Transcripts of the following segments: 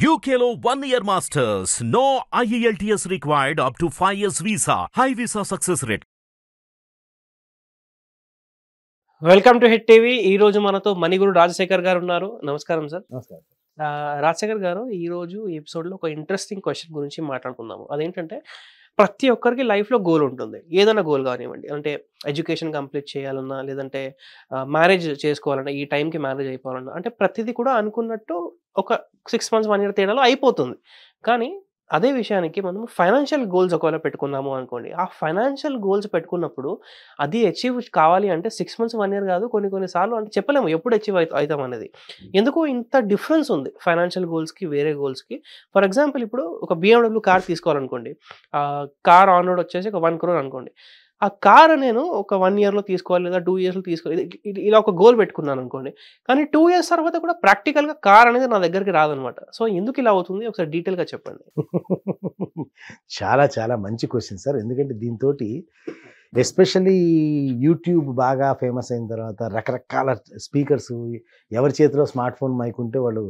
UKLO 1 year masters. No IELTS required up to 5 years visa. High visa success rate. Welcome to hit TV. ఈ రోజు మనతో మణిగురు రాజశేఖర్ గారు ఉన్నారు. నమస్కారం సార్. నమస్కారం. రాజశేఖర్ గారు, ఈ రోజు ఈ ఎపిసోడ్లో ఒక ఇంట్రెస్టింగ్ క్వశ్చన్ గురించి మాట్లాడుకుందాము. అదేంటంటే, ప్రతి ఒక్కరికి లైఫ్లో గోల్ ఉంటుంది. ఏదైనా గోల్ కానివ్వండి, అంటే ఎడ్యుకేషన్ కంప్లీట్ చేయాలన్నా, లేదంటే మ్యారేజ్ చేసుకోవాలన్నా, ఈ టైంకి మ్యారేజ్ అయిపోవాలన్నా, అంటే ప్రతిదీ కూడా అనుకున్నట్టు ఒక 6 months 1 year తేడాలో అయిపోతుంది. కానీ అదే విషయానికి మనం ఫైనాన్షియల్ గోల్స్ ఒకవేళ పెట్టుకున్నాము అనుకోండి, ఆ ఫైనాన్షియల్ గోల్స్ పెట్టుకున్నప్పుడు అది అచీవ్ కావాలి అంటే 6 months 1 year కాదు, కొన్ని సార్లు అంటే చెప్పలేము ఎప్పుడు అచీవ్ అవుతాం అనేది. ఎందుకు ఇంత డిఫరెన్స్ ఉంది ఫైనాన్షియల్ గోల్స్కి వేరే గోల్స్కి? ఫర్ ఎగ్జాంపుల్, ఇప్పుడు ఒక BMW కార్ తీసుకోవాలనుకోండి, కార్ ఆన్ రోడ్ వచ్చేసి ఒక 1 crore అనుకోండి. ఆ కార్ నేను ఒక 1 yearలో తీసుకోవాలి, లేదా 2 yearsలో తీసుకోవాలి, ఇలా ఒక గోల్ పెట్టుకున్నాను అనుకోండి. కానీ 2 years తర్వాత కూడా ప్రాక్టికల్గా కార్ అనేది నా దగ్గరికి రాదనమాట. సో ఎందుకు ఇలా అవుతుంది, ఒకసారి డీటెయిల్గా చెప్పండి. చాలా చాలా మంచి క్వశ్చన్ సార్. ఎందుకంటే దీంతో ఎస్పెషల్లీ యూట్యూబ్ బాగా ఫేమస్ అయిన తర్వాత రకరకాల స్పీకర్స్, ఎవరి చేతిలో స్మార్ట్ ఫోన్ మైక్ ఉంటే వాళ్ళు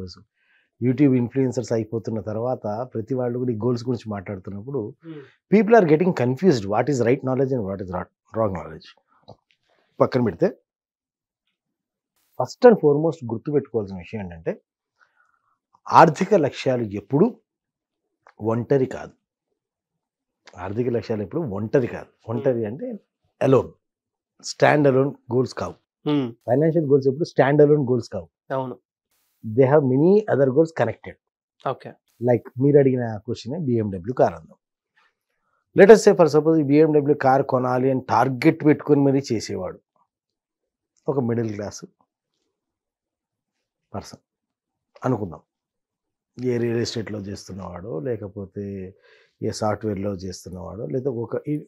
యూట్యూబ్ ఇన్ఫ్లుయెన్సర్స్ అయిపోతున్న తర్వాత ప్రతి వాళ్ళు కూడా ఈ గోల్స్ గురించి మాట్లాడుతున్నప్పుడు people are getting confused. What is right knowledge and what is wrong knowledge పక్కన పెడితే, ఫస్ట్ అండ్ ఫార్మోస్ట్ గుర్తుపెట్టుకోవాల్సిన విషయం ఏంటంటే, ఆర్థిక లక్ష్యాలు ఎప్పుడు ఒంటరి కాదు. ఆర్థిక లక్ష్యాలు ఎప్పుడు ఒంటరి కాదు. ఒంటరి అంటే అలోన్, స్టాండ్ అలోన్ గోల్స్ కావు. ఫైనాన్షియల్ గోల్స్ ఎప్పుడు స్టాండ్ అలోన్ గోల్స్ కావు. అవును. They have many other goals connected. Okay. Like మీరు అడిగిన క్వశ్చన్ BMW కార్ అందాం. లెటస్ సే ఫర్ సపోజ్ ఈ BMW కార్ కొనాలి అని టార్గెట్ పెట్టుకొని మరీ చేసేవాడు ఒక మిడిల్ క్లాస్ పర్సన్ అనుకుందాం. ఏ రియల్ ఎస్టేట్లో చేస్తున్నవాడో, లేకపోతే ఏ సాఫ్ట్వేర్లో చేస్తున్నవాడో, లేదా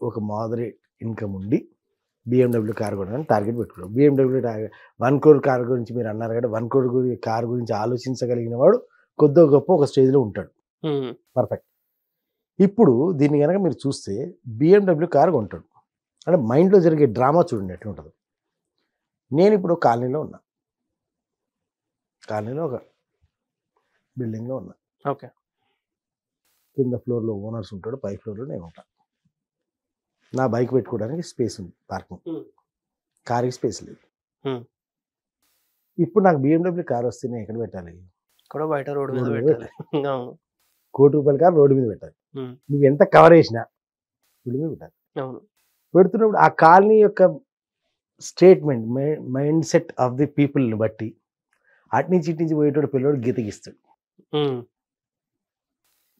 ఒక మోడరేట్ ఇన్కమ్ ఉండి BMW కార్ కొనడానికి టార్గెట్ పెట్టుకున్నాడు. BMW 1 crore కార్ గురించి మీరు అన్నారు కదా, 1 crore కార్ గురించి ఆలోచించగలిగిన వాడు కొద్దో గొప్ప ఒక స్టేజ్లో ఉంటాడు. పర్ఫెక్ట్. ఇప్పుడు దీన్ని కనుక మీరు చూస్తే BMW కార్ కొంటాడు అంటే మైండ్లో జరిగే డ్రామా చూడండి ఎట్లా ఉంటుంది. నేను ఇప్పుడు కాలనీలో ఉన్నా, కాలనీలో ఒక బిల్డింగ్లో ఉన్నా. ఓకే. కింద ఫ్లోర్లో ఓనర్స్ ఉంటాడు, పై ఫ్లోర్లో నేను ఉంటాను. నా బైక్ పెట్టుకోవడానికి స్పేస్ ఉంది, పార్కింగ్. కార్కి స్పేస్ లేదు. ఇప్పుడు నాకు BMW కార్ వస్తే నేను ఎక్కడ పెట్టాలి? కూడా బయట రోడ్డు మీద పెట్టాలి. అవును. ₹1 కార్ రోడ్డు మీద పెట్టాలి. నువ్వు ఎంత కవర్ చేసినా రోడ్డు మీద పెట్టాలి. అవును. పెడుతున్నప్పుడు ఆ కాలనీ యొక్క statement, mind set of the పీపుల్ని బట్టి అటు నుంచి ఇటు నుంచి పోయేటోడు పిల్లడు గీతగిస్తాడు.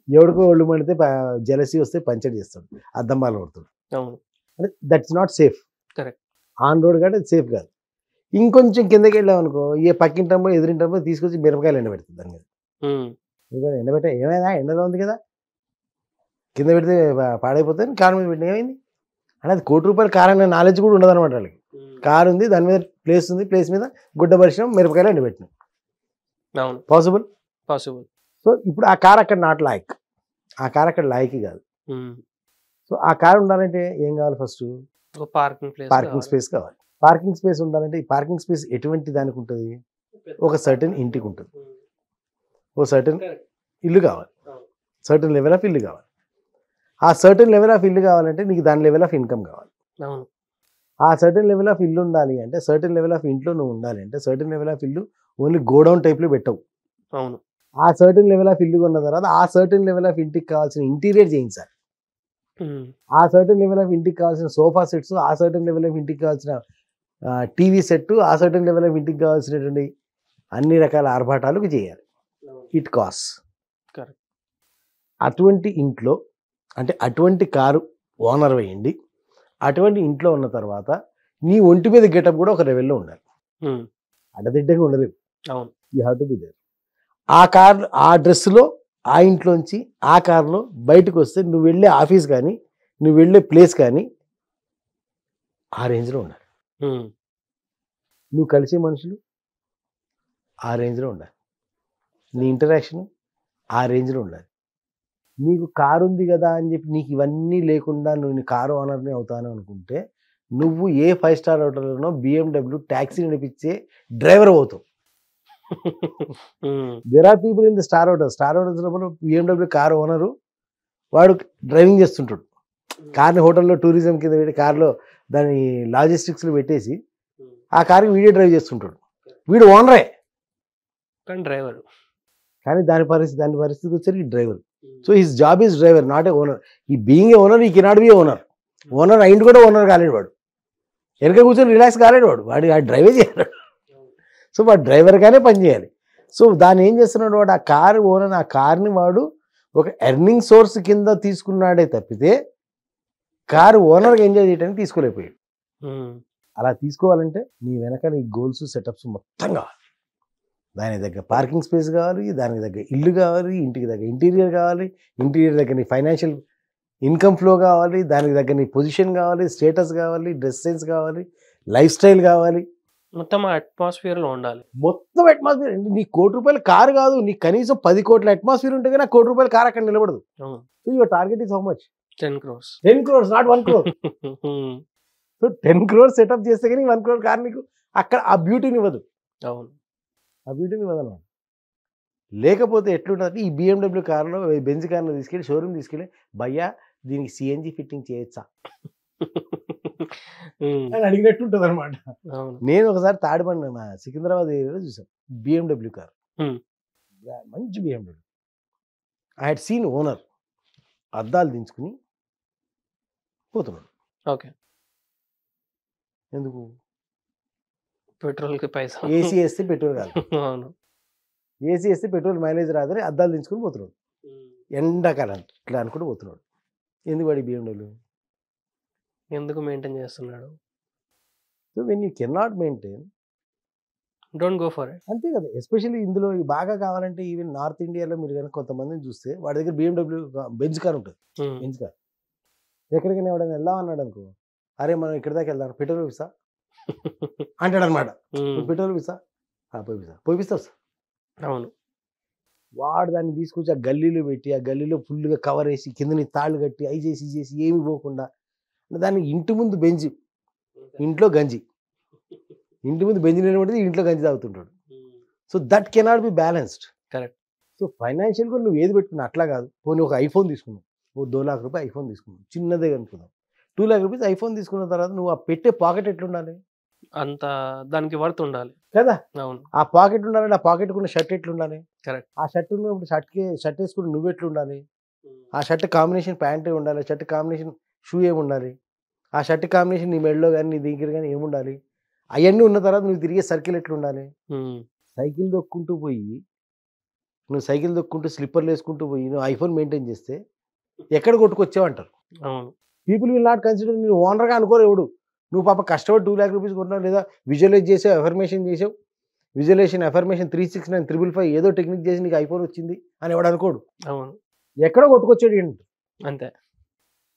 ఎవడికో ఒళ్ళు మండితే జలసీ వస్తే పంచర్ చేస్తాడు, అద్దం బాలు కొడతాడు. అవును. అంటే that's not safe. Correct. On road కంటే సేఫ్ కాదు. ఇంకొంచెం కిందకి వెళ్ళామనుకో, ఏ పక్కింటమ్మో ఎదురింటమ్మో తీసుకొచ్చి మిరపకాయలు ఎండబెడుతుంది దాని మీద. ఎండబెట్ట ఏమైనా ఎండలో ఉంది కదా, కింద పెడితే పాడైపోతుంది, కారు మీద పెట్టిన ఏమైంది అంటే అది ₹1 కార్ అనే నాలెడ్జ్ కూడా ఉండదు అనమాట వాళ్ళకి. కారు ఉంది, దాని మీద ప్లేస్ ఉంది, ప్లేస్ మీద గుడ్డ పరిశ్రమ మిరపకాయలు ఎండబెట్టినాం. అవును. పాసిబుల్. సో ఇప్పుడు ఆ కార్ అక్కడ నాట్ లాయక్, ఆ కార్ అక్కడ లాయక్ కాదు. సో ఆ కార్ ఉండాలంటే ఏం కావాలి? ఫస్ట్ పార్కింగ్ స్పేస్ కావాలి. పార్కింగ్ స్పేస్ ఉండాలంటే ఈ పార్కింగ్ స్పేస్ ఎటువంటి దానికి ఉంటుంది? ఒక సర్టెన్ ఇంటికి ఉంటుంది, ఓ సర్టెన్ ఇల్లు కావాలి, సర్టెన్ లెవెల్ ఆఫ్ ఇల్లు కావాలి. ఆ సర్టెన్ లెవెల్ ఆఫ్ ఇల్లు కావాలంటే నీకు దాని లెవెల్ ఆఫ్ ఇన్కమ్ కావాలి. ఆ సర్టెన్ లెవెల్ ఆఫ్ ఇల్లు ఉండాలి అంటే, సర్టెన్ లెవెల్ ఆఫ్ ఇంట్లో నువ్వు ఉండాలి అంటే, సర్టెన్ లెవెల్ ఆఫ్ ఇల్లు ఓన్లీ గోడౌన్ టైప్లో పెట్టవు. అవును. ఆ సర్టెన్ లెవెల్ ఆఫ్ ఇల్లు కొన్న తర్వాత ఆ సర్టెన్ లెవెల్ ఆఫ్ ఇంటికి కావాల్సిన ఇంటీరియర్ చేయించాలి. ఆ సర్టెన్ లెవెల్ ఆఫ్ ఇంటికి కావాల్సిన సోఫా సెట్స్, ఆ సర్టెన్ లెవెల్ ఆఫ్ ఇంటికి కావాల్సిన టీవీ సెట్, ఆ సర్టెన్ లెవెల్ ఆఫ్ ఇంటికి కావాల్సినటువంటి అన్ని రకాల ఆర్భాటాలకు చేయాలి. It cost. అటువంటి ఇంట్లో అంటే అటువంటి కారు ఓనర్ వేయండి. అటువంటి ఇంట్లో ఉన్న తర్వాత నీ ఒంటి మీద గెటప్ కూడా ఒక లెవెల్లో ఉండాలి. అడ్డదిడ్డంగా ఉండలేదు. You have to be there. ఆ కార్, ఆ డ్రెస్లో, ఆ ఇంట్లోంచి ఆ కార్లో బయటకు వస్తే నువ్వు వెళ్ళే ఆఫీస్ కానీ, నువ్వు వెళ్ళే ప్లేస్ కానీ ఆ రేంజ్లో ఉండాలి. నువ్వు కలిసే మనుషులు ఆ రేంజ్లో ఉండాలి. నీ ఇంటరాక్షన్ ఆ రేంజ్లో ఉండాలి. నీకు కారు ఉంది కదా అని చెప్పి నీకు ఇవన్నీ లేకుండా నువ్వు కారు ఓనర్ని అవుతాను అనుకుంటే, నువ్వు ఏ 5 star హోటల్లోనో BMW ట్యాక్సీ నడిపించే డ్రైవర్ అవుతావు. There are people in the star hotels లోపల BMW కార్ ఓనరు వాడు డ్రైవింగ్ చేస్తుంటాడు. కార్ని హోటల్లో టూరిజం కింద పెట్టి కార్లో దాని లాజిస్టిక్స్లో పెట్టేసి ఆ కార్కి వీడియో డ్రైవ్ చేస్తుంటాడు. వీడు ఓనరే కానీ డ్రైవర్, కానీ దాని పరిస్థితి వచ్చేసరికి driver. So his job is driver, not a owner. ఈ బీయింగ్ ఏ ఓనర్ ఈ కెనాట్ బి ఓనర్. ఓనర్ అయింది కూడా ఓనర్ కాలేడు వాడు. వెనక కూర్చొని రిలాక్స్ కాలేడు వాడు ఆ డ్రైవే చేయాలి. సో వాడు డ్రైవర్గానే పనిచేయాలి. సో దాన్ని ఏం చేస్తున్నాడు వాడు, ఆ కారు ఓనర్, ఆ కార్ని వాడు ఒక ఎర్నింగ్ సోర్స్ కింద తీసుకున్నాడే తప్పితే కారు ఓనర్గా ఎంజాయ్ చేయడానికి తీసుకోలేకపోయాడు. అలా తీసుకోవాలంటే నీ వెనక నీ గోల్స్ సెటప్స్ మొత్తం కావాలి. దాని దగ్గర పార్కింగ్ స్పేస్ కావాలి, దానికి దగ్గర ఇల్లు కావాలి, ఇంటికి దగ్గర ఇంటీరియర్ కావాలి, ఇంటీరియర్ దగ్గర నీ ఫైనాన్షియల్ ఇన్కమ్ ఫ్లో కావాలి, దానికి దగ్గర నీ పొజిషన్ కావాలి, స్టేటస్ కావాలి, డ్రెస్ సెన్స్ కావాలి, లైఫ్ స్టైల్ కావాలి, మొత్తం అట్మాస్ఫియర్లో ఉండాలి. మొత్తం అట్మాస్ఫియర్. నీ ₹1,00,00,000 కారు కాదు, నీకు కనీసం 10 కోట్ల అట్మాస్ఫియర్ ఉంటే కానీ ₹1,00,00,000 కారు అక్కడ నిలబడదు. So your target is how much? 10 crores. 10 crores, not 1 crore. So 10 crores setup చేస్తే కానీ 1 crore కార్ నీకు అక్కడ ఆ బ్యూటీని ఇవ్వదు. అవును, ఆ బ్యూటీని ఇవ్వదు అన్నమాట. లేకపోతే ఎట్లుంటుంది, ఈ BMW కార్లో బెంజ్ కార్లో తీసుకెళ్ళి షోరూమ్ తీసుకెళ్ళి, భయ్యా దీనికి CNG ఫిట్టింగ్ చేయొచ్చా అని అడిగినట్టు ఉంటుంది అనమాట. నేను ఒకసారి తాడిపండి మా సికింద్రాబాద్ ఏరియాలో చూసాను BMW కార్, మంచి BMW. I had seen owner అద్దాలు దించుకుని పోతున్నాడు. ఓకే, ఎందుకు? పెట్రోల్కి పైసా. ఏసీ వేస్తే పెట్రోల్ కాదు, అవును, ఏసీ వేస్తే పెట్రోల్ మైలేజ్ రాదని అద్దాలు దించుకుని పోతున్నాడు. ఎండాకాలం ఇట్లా అనుకుంటూ పోతున్నాడు. ఎందుకు వాడి BMW? ఎందుకు మెయింటైన్ చేస్తున్నాడు? So when you cannot maintain, don't go for it. అంతే కదా. ఎస్పెషల్లీ ఇందులో బాగా కావాలంటే ఈవెన్ నార్త్ ఇండియాలో మీరు కనుక కొంతమందిని చూస్తే వాడి దగ్గర BMW బెంజ్ కార్ ఉంటుంది. బెంజ్ కార్ ఎక్కడికైనా ఎవడైనా వెళ్దాం అన్నాడు అనుకో, అరే మనం ఇక్కడి దాకా వెళ్దాం, పెట్రోల్ పోయిస్తా అంటాడు అనమాట. పెట్రోల్ పోయిస్తా, పోయిస్తావు సార్. అవును, వాడు దాన్ని తీసుకొచ్చి ఆ గల్లీలో పెట్టి ఆ గల్లీలో ఫుల్గా కవర్ వేసి కిందని తాళ్ళు కట్టి అవి చేసి ఏమి పోకుండా దానికి ఇంటి ముందు బెంజ్, ఇంట్లో గంజి, ఇంటి ముందు బెంజ్ నిలబడి ఇంట్లో గంజి తాగుతుంటాడు. So that cannot be balanced. Correct. So ఫైనాన్షియల్గా నువ్వు ఏది పెట్టుకున్నా అట్లా కాదు. పోనీ ఒక ఐఫోన్ తీసుకున్నావు, ₹2,00,000 ఐఫోన్ తీసుకున్నావు, చిన్నదే అనుకున్నావు. ₹2,00,000 ఐఫోన్ తీసుకున్న తర్వాత నువ్వు ఆ పెట్టే పాకెట్ ఎట్లుండాలి? అంత దానికి వర్త్ ఉండాలి కదా. అవును, ఆ పాకెట్ ఉండాలంటే ఆ పాకెట్ ఉన్న షర్ట్ ఎట్లుండాలి? కరెక్ట్. ఆ షర్ట్ ఉన్నప్పుడు షర్ట్ వేసుకుని నువ్వు ఎట్లుండాలి? ఆ షర్ట్ కాంబినేషన్ ప్యాంట్ ఉండాలి, షర్ట్ కాంబినేషన్ షూ ఏముండాలి, ఆ షర్ట్ కాంబినేషన్ నీ మెడలో కానీ నీ దగ్గర కానీ ఏముండాలి? అవన్నీ ఉన్న తర్వాత నువ్వు తిరిగే సర్కిల్ ఎట్లుండాలి? సైకిల్ దొక్కుంటూ పోయి నువ్వు సైకిల్ దొక్కుంటూ స్లిప్పర్లు వేసుకుంటూ పోయి నువ్వు ఐఫోన్ మెయింటైన్ చేస్తే ఎక్కడ కొట్టుకొచ్చావు అంటారు. అవును, పీపుల్ విల్ నాట్ కన్సిడర్. నేను ఓనర్గా అనుకోరు ఎవడు. నువ్వు పాప కష్టపడి ₹2,00,000 కొట్టినావు, లేదా విజువలైజ్ చేసావు, ఎఫర్మేషన్ చేసావు, విజువలైజేషన్ ఎఫర్మేషన్ 369 555 ఏదో టెక్నిక్ చేసి నీకు ఐఫోన్ వచ్చింది అని ఎవడు అనుకోడు. అవును, ఎక్కడో కొట్టుకొచ్చాడు ఏంటి? అంతే.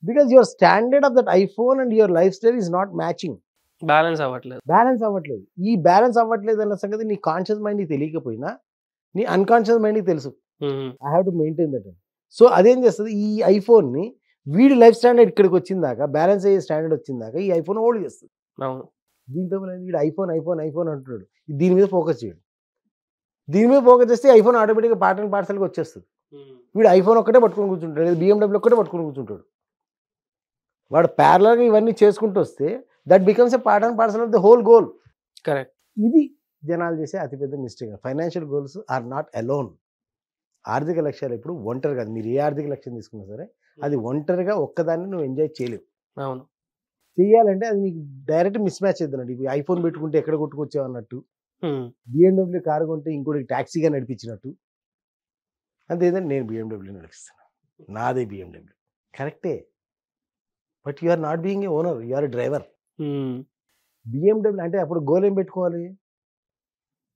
Because your standard of that iPhone and your life style is not matching. Balance అవ్వట్లేదు. ఈ బ్యాలెన్స్ అవ్వట్లేదు అన్న సంగతి నీ కాన్షియస్ మైండ్కి తెలియకపోయినా నీ అన్కాన్షియస్ మైండ్కి తెలుసు. I have to maintain that. So అదేం చేస్తుంది, ఈ ఐఫోన్ని వీడి లైఫ్ స్టాండర్డ్ ఇక్కడికి వచ్చిందాక, బ్యాలెన్స్ అయ్యే స్టాండర్డ్ వచ్చిందాక ఈ ఐఫోన్ ఓల్డ్ చేస్తుంది. అవును, దీంతో వీడు ఐఫోన్ అంటున్నాడు, దీని మీద ఫోకస్ చేయడు. దీని మీద ఫోకస్ చేస్తే ఐఫోన్ ఆటోమేటిక్గా పార్ట్ అండ్ పార్సల్కి వచ్చేస్తుంది. వీడు ఐఫోన్ ఒక్కటే పట్టుకొని కూర్చుంటాడు, లేదా BMW ఒక్కటే పట్టుకొని కూర్చుంటాడు. వాడు ప్యారలల్గా ఇవన్నీ చేసుకుంటూ వస్తే that becomes a part and parcel of the whole goal. Correct. ఇది జనాలు చేసే అతిపెద్ద mistake. Financial goals are not alone. ఆర్థిక లక్ష్యాలు ఎప్పుడు ఒంటరి కాదు. మీరు ఏ ఆర్థిక లక్ష్యం తీసుకున్నా సరే అది ఒంటరిగా ఒక్కదాన్ని నువ్వు ఎంజాయ్ చేయలేవు. అవును, చేయాలంటే అది నీకు డైరెక్ట్ మిస్ మ్యాచ్ అవుతుంది. ఇప్పుడు ఐఫోన్ పెట్టుకుంటే ఎక్కడ కొట్టుకొచ్చావు అన్నట్టు, BMW కారు కొంటే ఇంకోటి ట్యాక్సీగా నడిపించినట్టు. అంతేదండి, నేను BMW నడిపిస్తాను, నాదే BMW, కరెక్టే. But you are not being a owner, you are a driver. BMW అంటే అప్పుడు గోల్ ఏం పెట్టుకోవాలి?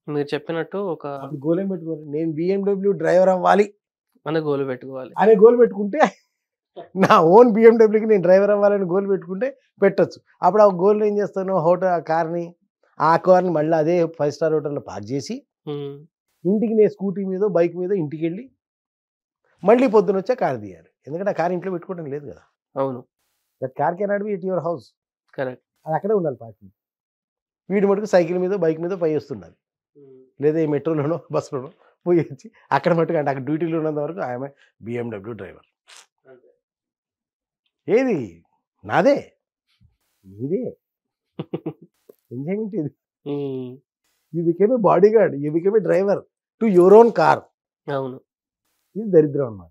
మీరు చెప్పినట్టు గోల్ ఏం పెట్టుకోవాలి? నేను BMW డ్రైవర్ అవ్వాలి అనే గోల్ పెట్టుకోవాలి. అనే గోల్ పెట్టుకుంటే నా ఓన్ BMWకి నేను డ్రైవర్ అవ్వాలని గోల్ పెట్టుకుంటే పెట్టచ్చు. అప్పుడు ఆ గోల్ ఏం చేస్తాను, ఆ కార్ని మళ్ళీ అదే 5 స్టార్ హోటల్లో పార్క్ చేసి ఇంటికి నేను స్కూటీ మీద బైక్ మీద ఇంటికి వెళ్ళి మళ్ళీ పొద్దున వచ్చా కార్ తీయాలి. ఎందుకంటే ఆ కార్ ఇంట్లో పెట్టుకోవడం లేదు కదా. అవును, that car cannot be at your house. Correct. అది అక్కడే ఉండాలి పార్కింగ్. వీడి మటుకు సైకిల్ మీద బైక్ మీద పై వస్తుండాలి, లేదా ఈ మెట్రోలోనో బస్సులోనో పోయి వచ్చి అక్కడ మట్టుకు అంటే అక్కడ డ్యూటీలో ఉన్నంత వరకు ఆమె BMW డ్రైవర్. ఏది నాదే నీదే ఎంజాయ్మెంట్ ఇది. You became a body guard, you became a driver to your own car. అవును, ఇది దరిద్రం అన్నమాట.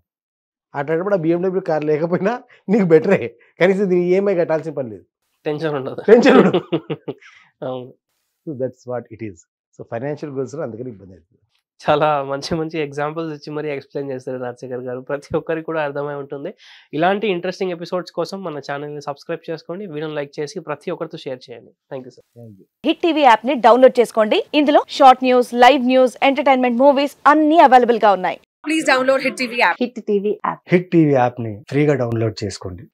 అట్లాంటప్పుడు ఆ BMW కార్ లేకపోయినా నీకు బెటరే, కనీసం దీన్ని EMI కట్టాల్సిన పని లేదు, టెన్షన్ ఉండదు. టెన్షన్ ఉండదు. అవును, so that's what it is. So financial goals అందుకని ఇబ్బంది అవుతుంది. చాలా మంచి మంచి ఎగ్జాంపుల్స్ ఇచ్చి మరీ ఎక్స్ప్లెయిన్ చేస్తారు రాజశేఖర్ గారు. ప్రతి ఒక్కరికి కూడా అర్థమై ఉంటుంది. ఇలాంటి ఇంట్రెస్టింగ్ ఎపిసోడ్స్ కోసం మన ఛానల్ని సబ్స్క్రైబ్ చేసుకోండి, వీడియోని లైక్ చేసి ప్రతి ఒక్కరితో షేర్ చేయండి. Thank you sir. Thank you. Hit TV app ని డౌన్లోడ్ చేసుకోండి. ఇందులో short news, live news, entertainment movies అన్ని అవైలబుల్ గా ఉన్నాయి. Please download Hit TV app. Hit TV app hit TV యాప్ని ఫ్రీగా డౌన్లోడ్ చేసుకోండి.